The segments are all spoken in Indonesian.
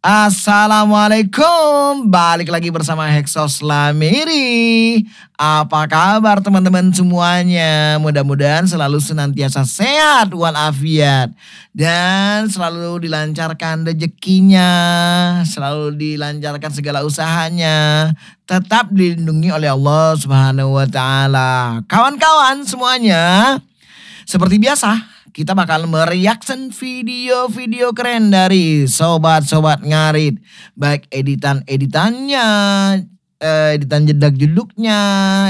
Assalamualaikum, balik lagi bersama Heksos Lamiri. Apa kabar teman-teman semuanya? Mudah-mudahan selalu senantiasa sehat walafiat dan selalu dilancarkan rezekinya, selalu dilancarkan segala usahanya, tetap dilindungi oleh Allah Subhanahu wa taala. Kawan-kawan semuanya, seperti biasa kita bakal mereaction video-video keren dari sobat-sobat ngarit. Baik editan-editannya, editan jedak-jeduknya,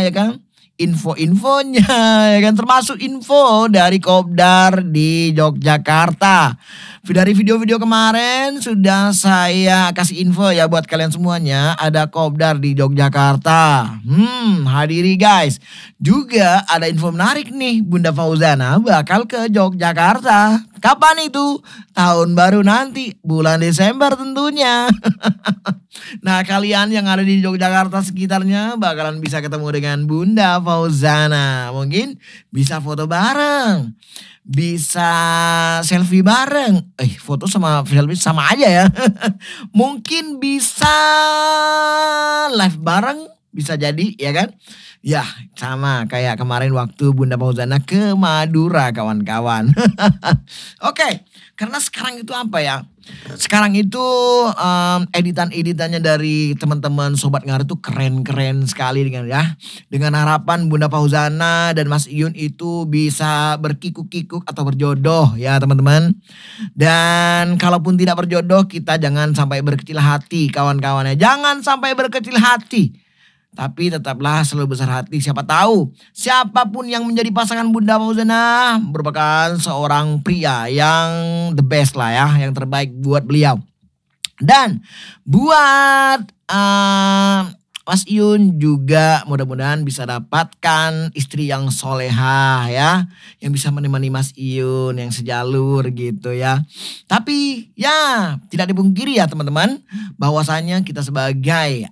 ya kan? Info-infonya, ya kan? Termasuk info dari Kopdar di Yogyakarta. Dari video-video kemarin sudah saya kasih info ya buat kalian semuanya. Ada Kopdar di Yogyakarta. Hadiri guys. Juga ada info menarik nih. Bunda Fauzana bakal ke Yogyakarta. Kapan itu? Tahun baru nanti. Bulan Desember tentunya. Nah, kalian yang ada di Yogyakarta sekitarnya bakalan bisa ketemu dengan Bunda Fauzana. Mungkin bisa foto bareng. Bisa selfie bareng. Foto sama selfie sama aja ya. Mungkin bisa live bareng. Bisa jadi ya kan. Ya sama kayak kemarin waktu Bunda Fauzana ke Madura kawan-kawan. Oke, karena sekarang itu apa ya. Sekarang itu editan-editannya dari teman-teman Sobat Ngarit itu keren-keren sekali dengan harapan Bunda Fauzana dan Mas Iyun itu bisa berkikuk-kikuk atau berjodoh ya teman-teman. Dan kalaupun tidak berjodoh kita jangan sampai berkecil hati kawan-kawannya. Jangan sampai berkecil hati. Tapi tetaplah selalu besar hati. Siapa tahu siapapun yang menjadi pasangan Bunda Fauzana merupakan seorang pria yang the best lah ya. Yang terbaik buat beliau. Dan buat Mas Iyun juga mudah-mudahan bisa dapatkan istri yang solehah ya. Yang bisa menemani Mas Iyun yang sejalur gitu ya. Tapi ya tidak dipungkiri ya teman-teman. Bahwasanya kita sebagai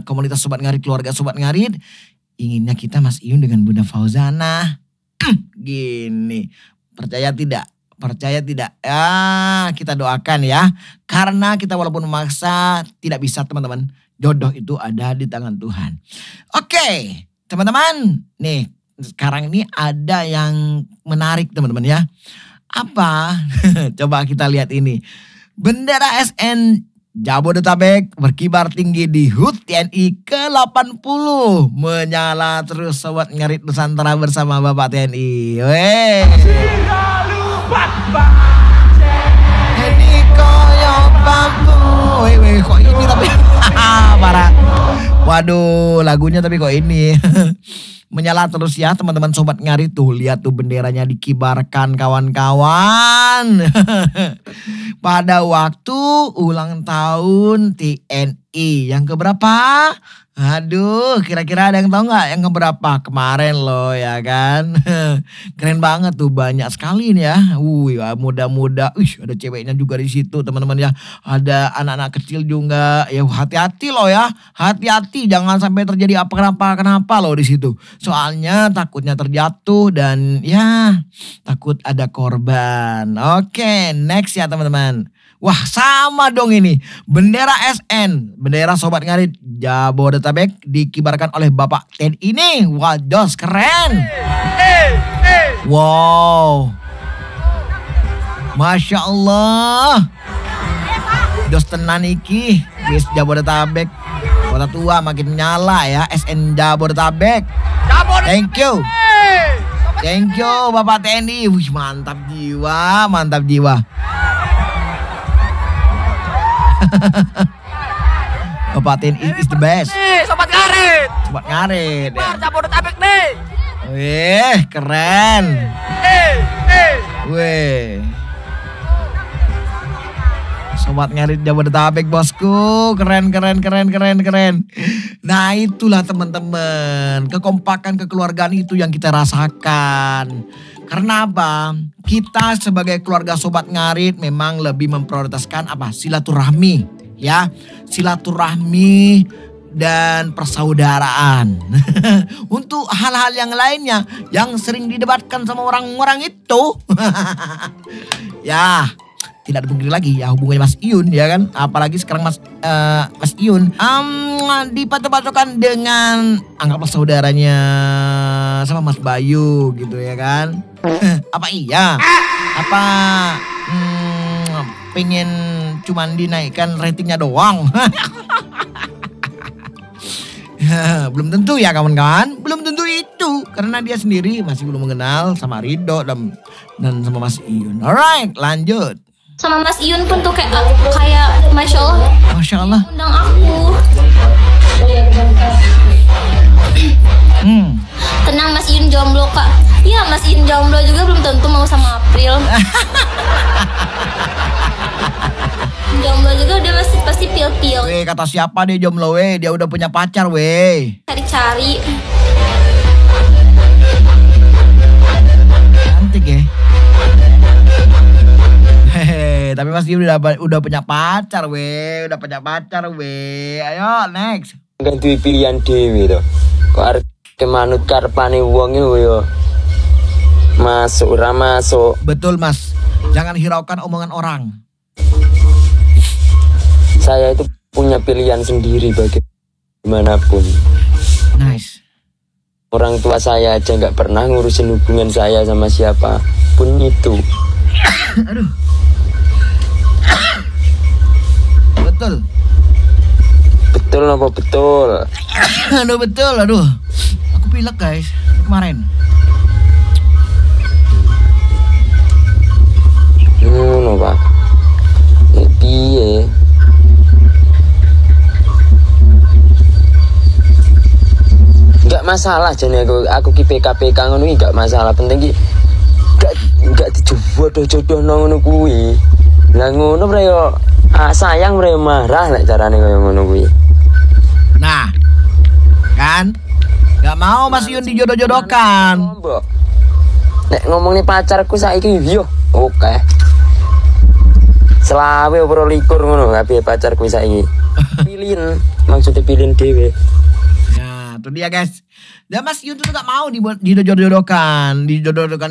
komunitas Sobat Ngarit, keluarga Sobat Ngarit. Inginnya kita Mas Iyun dengan Bunda Fauzana. Gini. Percaya tidak? Percaya tidak? Ya kita doakan ya. Karena kita walaupun memaksa tidak bisa teman-teman. Jodoh itu ada di tangan Tuhan. Oke, teman-teman. Nih, sekarang ini ada yang menarik teman-teman ya. Apa? Coba kita lihat ini. Bendera SN Jabodetabek berkibar tinggi di HUT TNI ke-80. Menyala terus Sobat Ngarit Nusantara bersama Bapak TNI. Weh. Ini koyo bambu. Weh, kok ini tapi parah. Waduh, lagunya tapi kok ini. Menyala terus ya teman-teman Sobat Ngarit tuh. Lihat tuh benderanya dikibarkan kawan-kawan. Pada waktu ulang tahun TNI yang keberapa? Aduh, kira-kira ada yang tahu nggak yang keberapa? Kemarin loh ya kan. Keren banget tuh, banyak sekali nih ya. Muda-muda. Ada ceweknya juga di situ teman-teman ya. Ada anak-anak kecil juga. Ya hati-hati loh ya. Hati-hati jangan sampai terjadi kenapa loh di situ. Soalnya takutnya terjatuh dan ya takut ada korban. Oke, next ya teman-teman. Wah sama dong ini. Bendera SN, bendera Sobat Ngarit Jabodetabek dikibarkan oleh Bapak TNI ini. Wah jos keren. Wow. Masya Allah. Jos tenan iki. Wis Jabodetabek. Kota tua makin nyala ya. SN Jabodetabek. Thank you. Thank you Bapak TNI. Wih mantap jiwa, mantap jiwa. Bapak TNI is the best. Sobat Ngarit. Sobat Ngarit. Ya. Jabodetabek nih. Wih, keren. Wih. Sobat Ngarit Jabodetabek bosku. Keren. Nah itulah teman-teman. Kekompakan kekeluargaan itu yang kita rasakan. Karena apa? Kita sebagai keluarga Sobat Ngarit memang lebih memprioritaskan apa? Silaturahmi. Ya, silaturahmi dan persaudaraan. Untuk hal-hal yang lainnya yang sering didebatkan sama orang-orang itu. Ya, tidak dipungkiri lagi ya hubungannya Mas Iyun ya kan, apalagi sekarang Mas Iyun dipatok-patokkan dengan anggaplah saudaranya sama Mas Bayu gitu ya kan. Apa iya? Apa pengen cuman dinaikkan ratingnya doang? Belum tentu ya kawan-kawan, belum tentu itu karena dia sendiri masih belum mengenal sama Ridho dan sama Mas Iyun. Alright, lanjut. Sama Mas Iyun pun tuh kayak Masya Allah. Masya Allah. Undang aku. Tenang Mas Iyun jomblo kak. Iya Mas Iyun jomblo juga belum tentu mau sama April. Jomblo juga udah pasti pil-pil. Weh, kata siapa dia jomblo weh? Dia udah punya pacar weh. Cari-cari. Cantik ya. Hehe, tapi Mas Iyun udah punya pacar weh, Ayo next. Ganti pilihan dewi tuh. Kok arep kemanut karpane wong itu yo. Masuk ora masuk. Betul Mas. Jangan hiraukan omongan orang. Saya itu punya pilihan sendiri bagaimanapun. Nice. Orang tua saya aja nggak pernah ngurusin hubungan saya sama siapa pun itu. Aduh. Betul. Betul apa betul? Aduh betul, aduh. Aku pilek guys kemarin. No Pak. Piye? Enggak masalah jane aku ki PKPK ngono iki enggak masalah, penting ki enggak dijodoh-jodoh ngono kuwi. Lah ngono bre yo sayang bre marah lek carane koyo ngono kuwi. Nah, kan? Gak mau Mas Iyun dijodoh-jodohkan. Nek ngomongin pacarku saiki yo oke. Selawe opo likur ngono kabeh pacarku saiki. Pilin, maksudnya pilin dhewe. Ya, itu dia guys. Dan Mas Iyun tuh gak mau dijodoh-jodohkan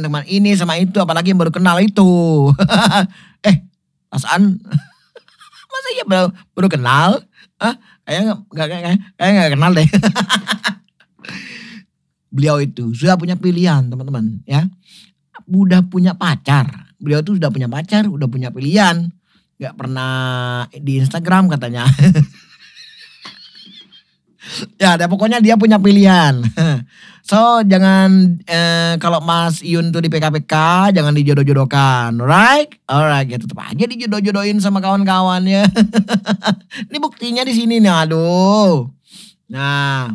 dengan ini sama itu, apalagi yang baru kenal itu. Mas An, masa iya baru kenal? Kayaknya gak kenal deh. Beliau itu sudah punya pilihan teman-teman ya. Udah punya pacar. Beliau tuh sudah punya pacar, udah punya pilihan. Gak pernah di Instagram katanya. Ya, pokoknya dia punya pilihan. So, jangan kalau Mas Iyun tuh di PKPK, jangan dijodoh-jodohkan. Alright? Alright, ya tetap aja dijodoh-jodohin sama kawan-kawannya. Ini buktinya di sini nih, aduh. Nah,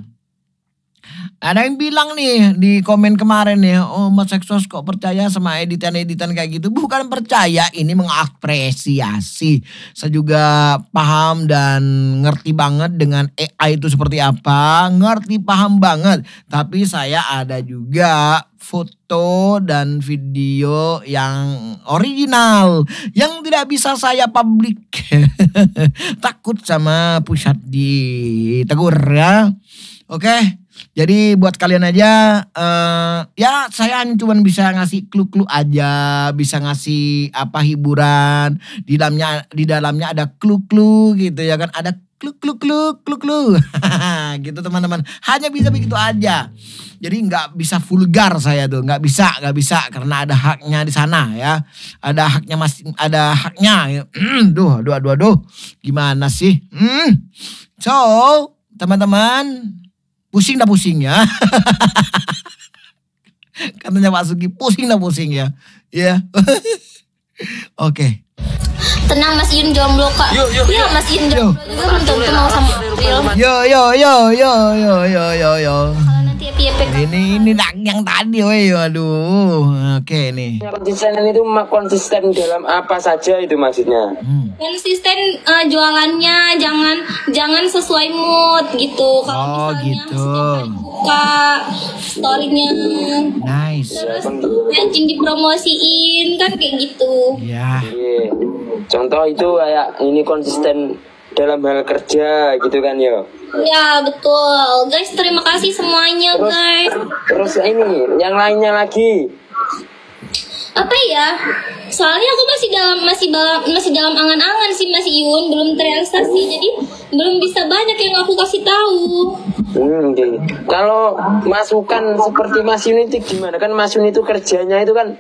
ada yang bilang nih di komen kemarin nih, oh Mas Heksos kok percaya sama editan-editan kayak gitu? Bukan percaya, ini mengapresiasi. Saya juga paham dan ngerti banget dengan AI itu seperti apa, paham banget. Tapi saya ada juga foto dan video yang original yang tidak bisa saya publik. Takut sama pusat ditegur ya. Oke. Jadi buat kalian aja, ya saya cuma bisa ngasih clue-clue aja, bisa ngasih apa hiburan. Di dalamnya ada clue-clue gitu ya kan, ada clue. Gitu teman-teman. Hanya bisa begitu aja. Jadi nggak bisa vulgar saya tuh, nggak bisa karena ada haknya di sana ya, ada haknya. Duh, gimana sih? So teman-teman. Pusing ya. Katanya Pak Sugi, pusing ya. Ya. Oke. Tenang Mas Iyun jomblo kak. Iya Mas Iyun jomblo juga belum tentu mau sama April. Yo. Kalau nanti Ini yang tadi, woi, aduh. Oke nih. Konsisten itu konsisten dalam apa saja itu maksudnya? Konsisten jualannya, jangan sesuai mood gitu. Kalau misalnya gitu. Buka storynya, Nice. terus mancing dipromosiin kan kayak gitu. Ya. Contoh itu kayak ini konsisten dalam hal kerja gitu kan ya. Ya betul guys, terima kasih semuanya guys. Terus ini yang lainnya lagi. apa ya? Soalnya aku masih dalam angan-angan sih Mas Yun, belum terrealisasi. Jadi belum bisa banyak yang aku kasih tahu. Okay. Kalau masukan seperti Mas Yun itu gimana? Kan Mas Yun itu kerjanya itu kan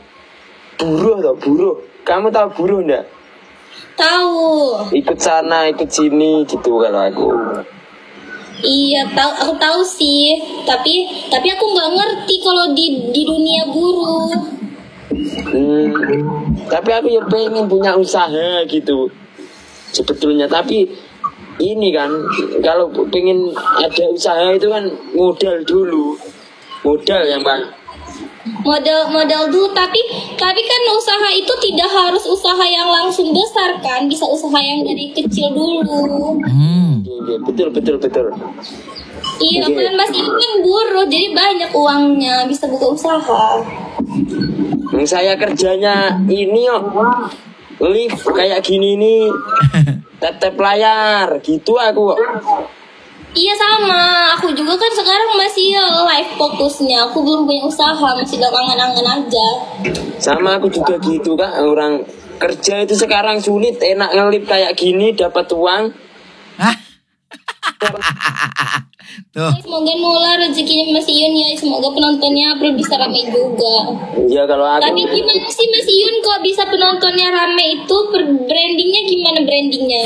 buruh. Kamu tahu buruh enggak? Tahu. Ikut sana, ikut sini gitu kalau aku. Iya, aku tahu sih. Tapi aku nggak ngerti kalau di dunia buruh. Tapi aku ya pengen punya usaha gitu sebetulnya. Tapi ini kan kalau pengen ada usaha itu kan modal dulu, modal yang bang. Modal dulu, tapi kan usaha itu tidak harus usaha yang langsung besar kan, bisa usaha yang dari kecil dulu. Betul. Iya, kan Mas ini kan buruh, jadi banyak uangnya, bisa buka usaha. Saya kerjanya ini lift kayak gini nih, tetep layar gitu aku. Iya sama, aku juga kan sekarang masih live fokusnya, aku belum punya usaha, masih dalam angan-angan aja. Sama aku juga gitu kan, orang kerja itu sekarang sulit, enak ngelip kayak gini dapat uang. Hah? Tuh. Semoga nular rezekinya Mas Yun ya, semoga penontonnya bisa ramai juga. Iya kalau aku. Tapi gimana sih Mas Yun kok bisa penontonnya ramai itu? Brandingnya gimana brandingnya?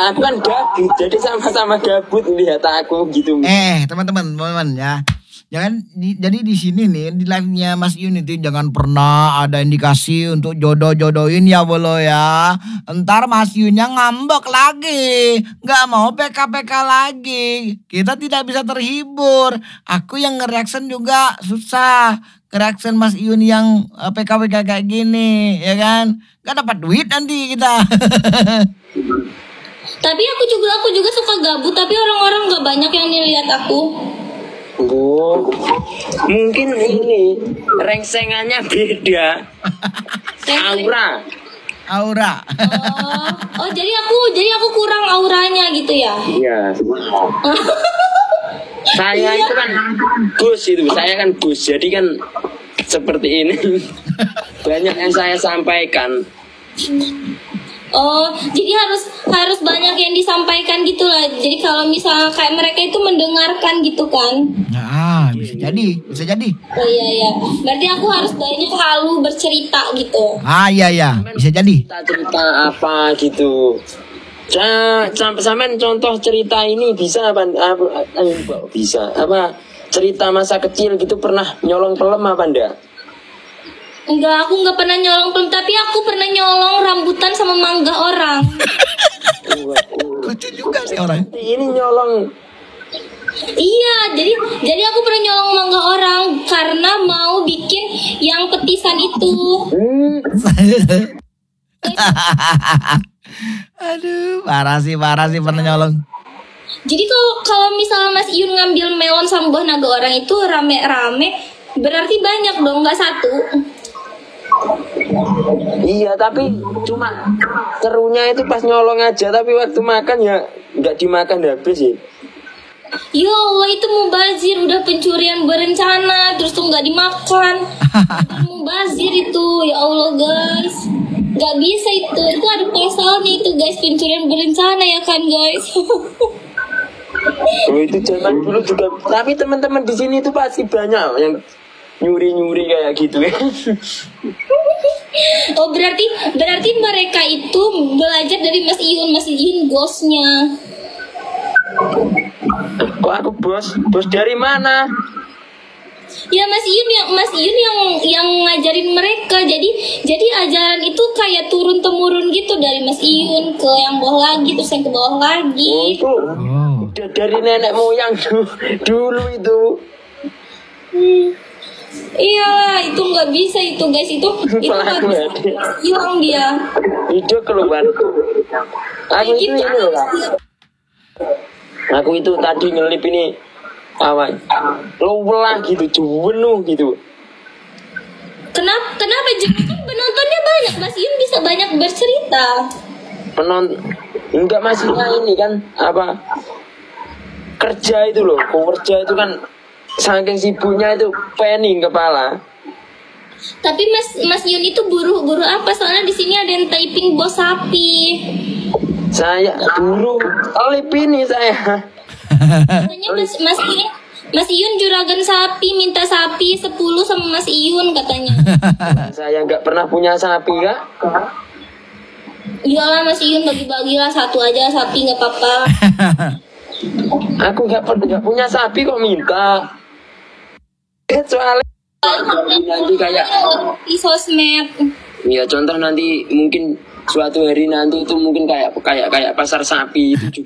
Aku kan gabut, jadi sama-sama gabut lihat aku gitu. Teman-teman ya. Jadi di sini nih di live-nya Mas Yun itu jangan pernah ada indikasi untuk jodoh-jodohin ya bolo ya. Entar Mas Yunnya ngambek lagi, nggak mau PK-PK lagi. Kita tidak bisa terhibur. Aku yang nge-reaction juga susah. Nge-reaction Mas Yun yang PK-PK kayak gini, ya kan? Nggak dapat duit nanti kita. Tapi aku juga suka gabut, tapi orang-orang nggak banyak yang lihat aku. Mungkin ini rengsengannya beda. Aura. Oh, jadi aku kurang auranya gitu ya? Iya. Saya itu kan saya kan bos, jadi kan seperti ini. Banyak yang saya sampaikan. Oh, jadi harus banyak yang disampaikan gitu lah. Jadi kalau misalnya kayak mereka itu mendengarkan gitu kan? Nah, bisa jadi. Oh iya. Berarti aku harus banyak halu bercerita gitu. Iya, bisa jadi. Cerita apa gitu. Sampai contoh cerita ini bisa apa? Bisa apa? Cerita masa kecil gitu pernah nyolong pelem apa enggak? Enggak, aku nggak pernah nyolong pelem, tapi aku pernah nyolong rambutan sama mangga orang. Lucu juga sih orang. Ini nyolong. Iya, jadi aku pernah nyolong mangga orang karena mau bikin yang petisan itu. Aduh, parah sih pernah nyolong. Jadi kalau misalnya Mas Yun ngambil melon sama buah naga orang itu rame-rame, berarti banyak dong, nggak satu. Iya, tapi cuma serunya itu pas nyolong aja, tapi waktu makan ya nggak dimakan habis sih. Ya Allah, itu mubazir, udah pencurian berencana, terus tuh nggak dimakan. Mubazir itu, ya Allah guys, nggak bisa itu ada pasalnya itu guys, pencurian berencana ya kan guys. Oh, itu zaman dulu juga, tapi teman-teman di sini itu pasti banyak yang nyuri kayak gitu ya. Oh berarti mereka itu belajar dari Mas Yun bosnya. Kok aku bos dari mana? Ya Mas Yun yang ngajarin mereka. Jadi ajaran itu kayak turun temurun gitu dari Mas Yun ke yang bawah lagi, terus yang ke bawah lagi. Oh, itu udah dari nenek moyang dulu itu. Iya, itu nggak bisa itu guys, itu nggak bisa hilang dia. Itu keluar. Aku itu ini loh Kak. Aku itu tadi ngelip ini apa? Lelah gitu, jenuh gitu. Kenapa penontonnya banyak, Mas Yun bisa banyak bercerita. Enggak maksudnya ini kan apa? Kerja itu loh, kerja itu kan saking sibuknya itu pening kepala. Tapi Mas Yun itu buru apa? Soalnya di sini ada yang typing bos sapi. Saya buru olip ini saya. Katanya Mas Iyun juragan sapi, minta sapi 10 sama Mas Iyun katanya. Saya nggak pernah punya sapi Kak. Iyalah Mas Iyun bagi-bagilah satu aja sapi nggak apa-apa. Aku nggak punya sapi kok minta. Soalnya nanti kayak di sosmed. ya contoh nanti mungkin suatu hari nanti itu mungkin kayak pasar sapi itu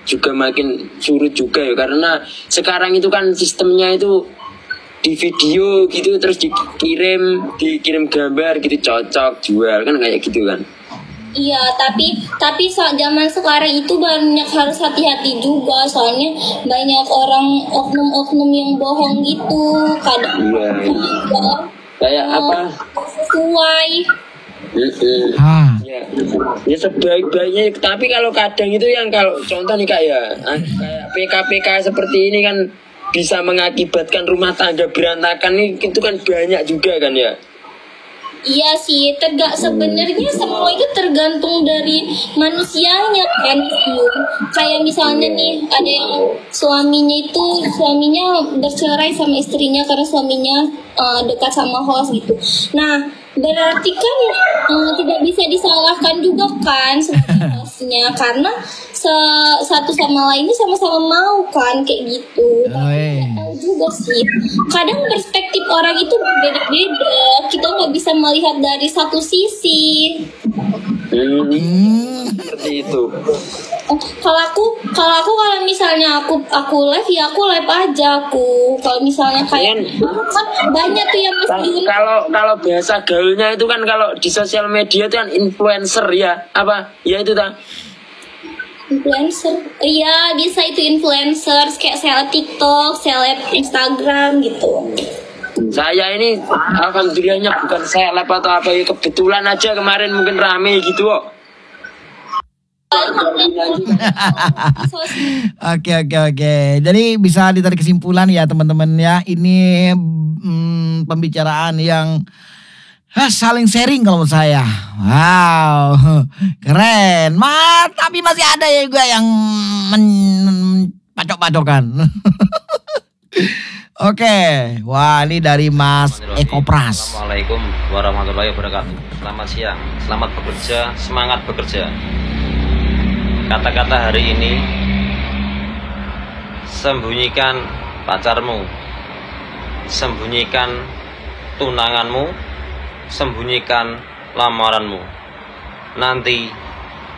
juga makin surut juga ya, karena sekarang itu kan sistemnya itu di video gitu terus dikirim gambar gitu cocok jual kan kayak gitu kan. Iya, tapi saat zaman sekarang itu banyak harus hati-hati juga, soalnya banyak orang oknum-oknum yang bohong gitu, kadang kayak apa sesuai. Ya sebaik-baiknya, tapi kalau kadang itu yang kalau contoh nih kayak PK seperti ini kan bisa mengakibatkan rumah tangga berantakan nih, itu kan banyak juga kan ya. Iya sih, sebenarnya semua itu tergantung dari manusianya kan. Kayak misalnya nih ada yang suaminya bercerai sama istrinya karena suaminya dekat sama host gitu. Nah, berarti kan tidak bisa disalahkan juga kan sebagai hostnya, karena satu sama lainnya sama-sama mau kan kayak gitu. Tahu juga sih. Kadang perspektif orang itu berbeda-beda. Kita nggak bisa melihat dari satu sisi. Seperti itu. Kalau misalnya aku live ya aku live aja aku. Kalau misalnya kayak kan banyak tuh yang mesti kalau bahasa gaulnya itu kan kalau di sosial media itu kan influencer ya apa ya itu ta influencer. Iya, bisa itu influencer kayak seleb TikTok, seleb Instagram gitu. Saya ini alhamdulillahnya bukan seleb atau apa ya, kebetulan aja kemarin mungkin rame gitu kok. Oke. Jadi bisa ditarik kesimpulan ya teman-teman ya. Ini pembicaraan yang saling sharing kalau menurut saya. Wow, keren. Tapi masih ada ya gue yang pacok-pacokan. Oke, wah ini dari Mas Eko Pras. Assalamualaikum warahmatullahi wabarakatuh. Selamat siang, selamat bekerja, semangat bekerja. Kata-kata hari ini: sembunyikan pacarmu, sembunyikan tunanganmu, sembunyikan lamaranmu. Nanti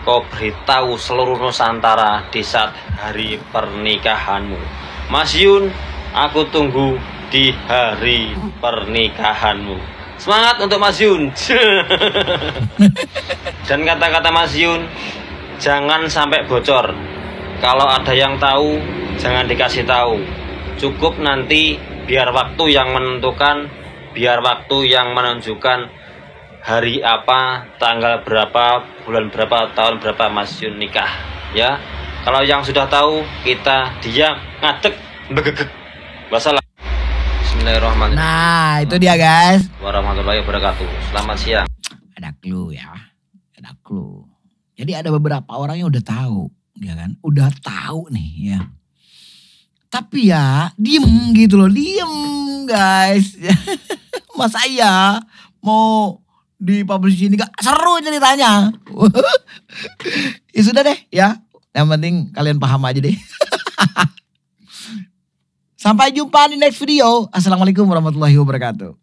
kau beritahu seluruh Nusantara di saat hari pernikahanmu. Mas Yun, aku tunggu di hari pernikahanmu. Semangat untuk Mas Yun. Dan kata-kata Mas Yun, jangan sampai bocor. Kalau ada yang tahu, jangan dikasih tahu. Cukup nanti biar waktu yang menentukan, biar waktu yang menunjukkan hari apa, tanggal berapa, bulan berapa, tahun berapa Mas Yun nikah. Ya, kalau yang sudah tahu kita diam, ngadeg, begegek. Wassalam. Bismillahirrahmanirrahim. Nah, itu dia guys. Warahmatullahi wabarakatuh. Selamat siang. Ada clue ya. Ada clue. Jadi ada beberapa orang yang udah tahu, ya kan? Udah tahu nih ya. Tapi ya diem gitu loh, diem guys. Masa iya mau dipublish ini gak seru ceritanya. Ya sudah deh ya. Yang penting kalian paham aja deh. Sampai jumpa di next video. Assalamualaikum warahmatullahi wabarakatuh.